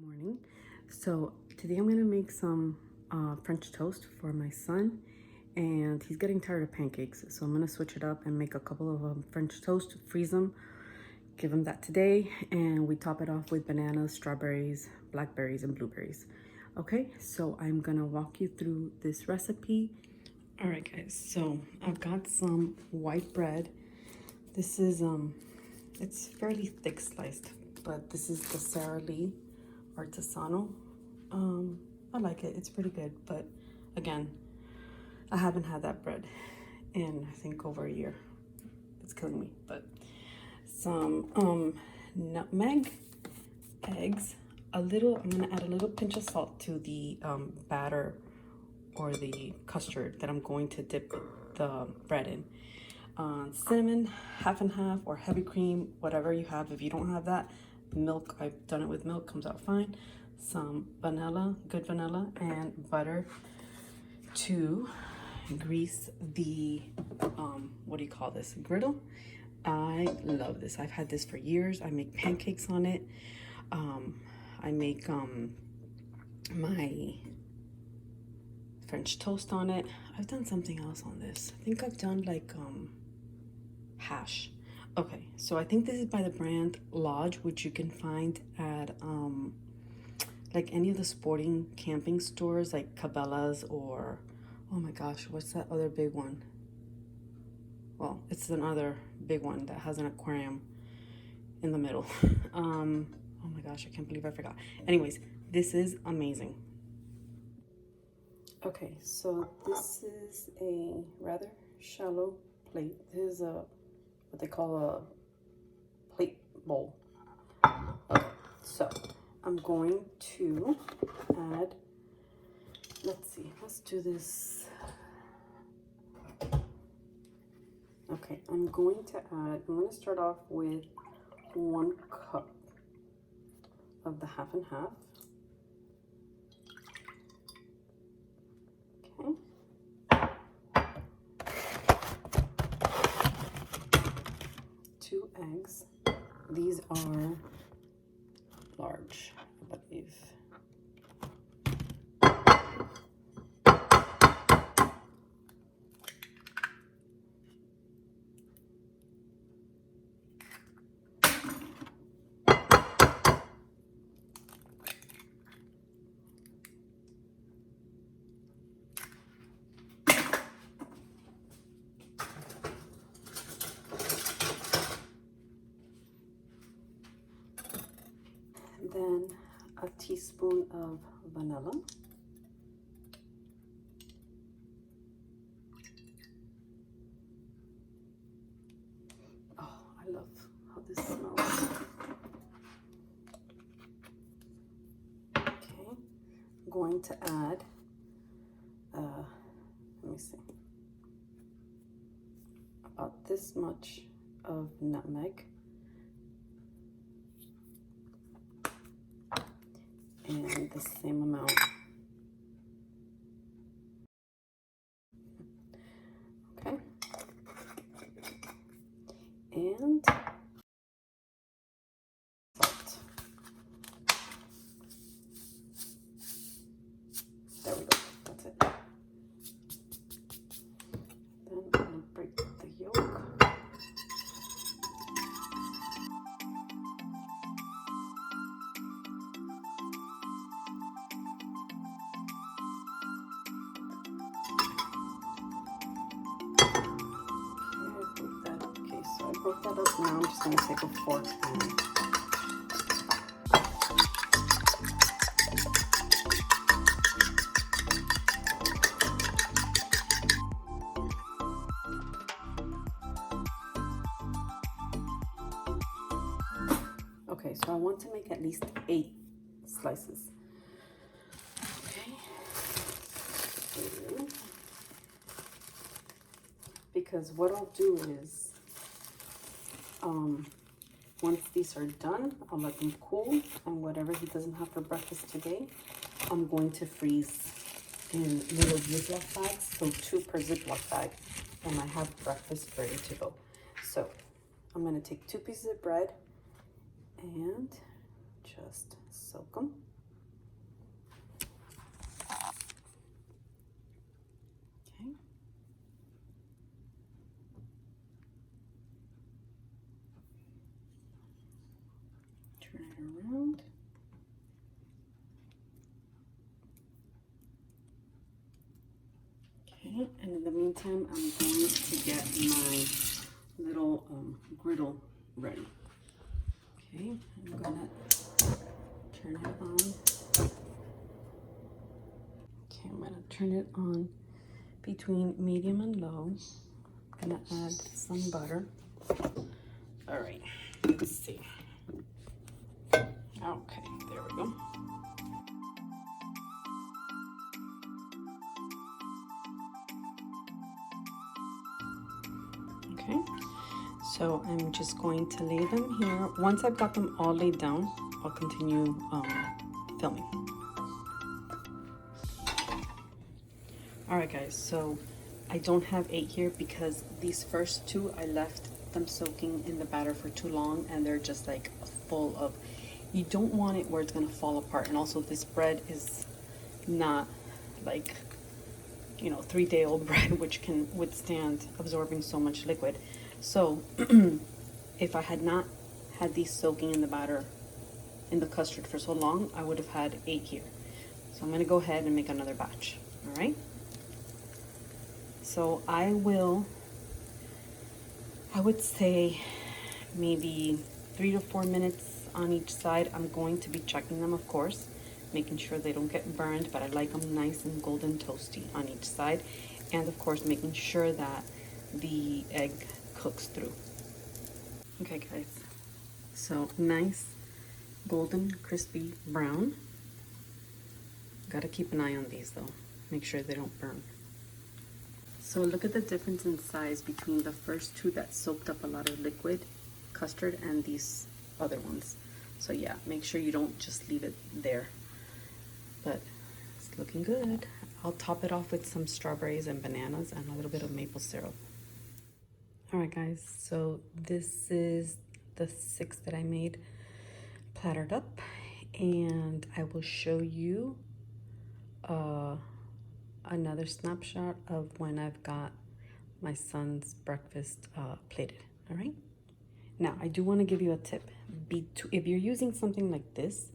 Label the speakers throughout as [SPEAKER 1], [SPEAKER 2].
[SPEAKER 1] Morning. So today I'm gonna make some French toast for my son, and he's getting tired of pancakes, so I'm gonna switch it up and make a couple of French toast, freeze them, give him that today, and we top it off with bananas, strawberries, blackberries, and blueberries. Okay, so I'm gonna walk you through this recipe. All right, guys, so I've got some white bread. This is it's fairly thick sliced, but this is the Sara Lee Artisano. I like it, it's pretty good, but again, I haven't had that bread in I think over a year. It's killing me. But some nutmeg, eggs, I'm gonna add a little pinch of salt to the batter or the custard that I'm going to dip the bread in. Cinnamon, half and half, or heavy cream, whatever you have. If you don't have that, milk, I've done it with milk, comes out fine. Some vanilla, good vanilla, and butter to grease the what do you call this, griddle. I love this. I've had this for years. I make pancakes on it. I make my French toast on it. I've done something else on this. I think I've done like hash. Okay, so I think this is by the brand Lodge, which you can find at like any of the sporting camping stores like Cabela's, or oh my gosh, what's that other big one? Well, it's another big one that has an aquarium in the middle. Oh my gosh, I can't believe I forgot. Anyways, this is amazing. Okay, so this is a rather shallow plate. This is what they call a plate bowl. Okay, so I'm going to add, let's do this. Okay, I'm going to start off with 1 cup of the half and half. Okay. 2 eggs. These are large, I believe. Then a teaspoon of vanilla. Oh, I love how this smells. Okay, I'm going to add, let me see, about this much of nutmeg. And the same amount. Okay. And salt. There we go. That's it. Then I'm going to break the yolk. So I broke that up. Now I'm just going to take a fork and okay, so I want to make at least 8 slices. Okay. Because what I'll do is once these are done, I'll let them cool, and whatever he doesn't have for breakfast today, I'm going to freeze in little Ziploc bags, so 2 per Ziploc bag, and I have breakfast ready to go. So I'm going to take 2 pieces of bread and just soak them Turn it around. Okay, and in the meantime, I'm going to get my little griddle ready. Okay, I'm gonna turn it on. Okay, I'm gonna turn it on between medium and low. I'm gonna add some butter. All right, let's see. Okay, there we go. Okay, so I'm just going to lay them here. Once I've got them all laid down, I'll continue filming. All right, guys, so I don't have 8 here because these first 2, I left them soaking in the batter for too long, and they're just like full of, you don't want it where it's gonna fall apart. And also this bread is not like, you know, 3-day-old bread, which can withstand absorbing so much liquid. So if I had not had these soaking in the batter, in the custard for so long, I would have had 8 here. So I'm gonna go ahead and make another batch, all right? So I would say maybe 3 to 4 minutes on each side. I'm going to be checking them, of course, making sure they don't get burned, but I like them nice and golden toasty on each side. And of course, making sure that the egg cooks through. Okay, guys, so nice golden crispy brown. Gotta keep an eye on these though, make sure they don't burn. So look at the difference in size between the first 2 that soaked up a lot of liquid custard and these other ones. So yeah, make sure you don't just leave it there. But it's looking good. I'll top it off with some strawberries and bananas and a little bit of maple syrup. All right, guys, so this is the 6 that I made plattered up, and I will show you another snapshot of when I've got my son's breakfast plated. All right, now I do want to give you a tip. If you're using something like this,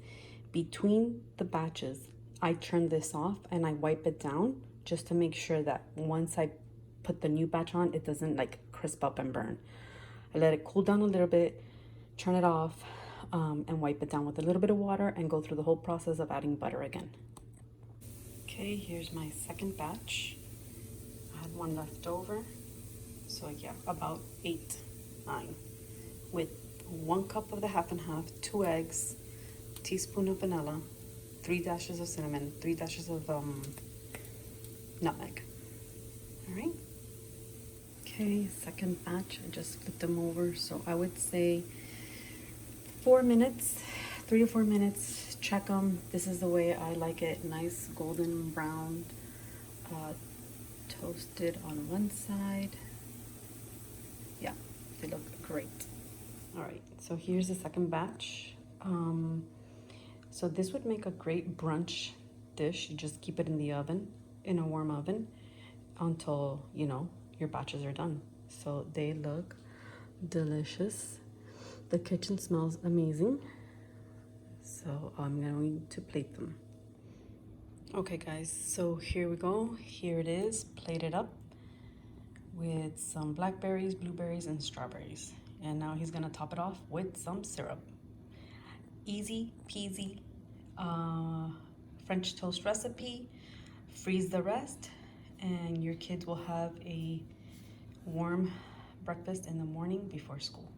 [SPEAKER 1] between the batches, I turn this off and I wipe it down just to make sure that once I put the new batch on, it doesn't like crisp up and burn. I let it cool down a little bit, turn it off, and wipe it down with a little bit of water and go through the whole process of adding butter again. Okay, here's my second batch. I had 1 left over. So yeah, about 8, 9. With 1 cup of the half and half, 2 eggs, teaspoon of vanilla, 3 dashes of cinnamon, 3 dashes of nutmeg. All right. Okay, second batch, I just flipped them over. So I would say 4 minutes, 3 to 4 minutes. Check them. This is the way I like it. Nice golden brown, toasted on one side. Yeah, they look great. All right, so here's the second batch. So this would make a great brunch dish. You just keep it in the oven, in a warm oven, until, you know, your batches are done. So they look delicious. The kitchen smells amazing. So I'm going to plate them. Okay, guys, so here we go. Here it is, plated up with some blackberries, blueberries, and strawberries. And now he's gonna top it off with some syrup. Easy peasy French toast recipe. Freeze the rest, and your kids will have a warm breakfast in the morning before school.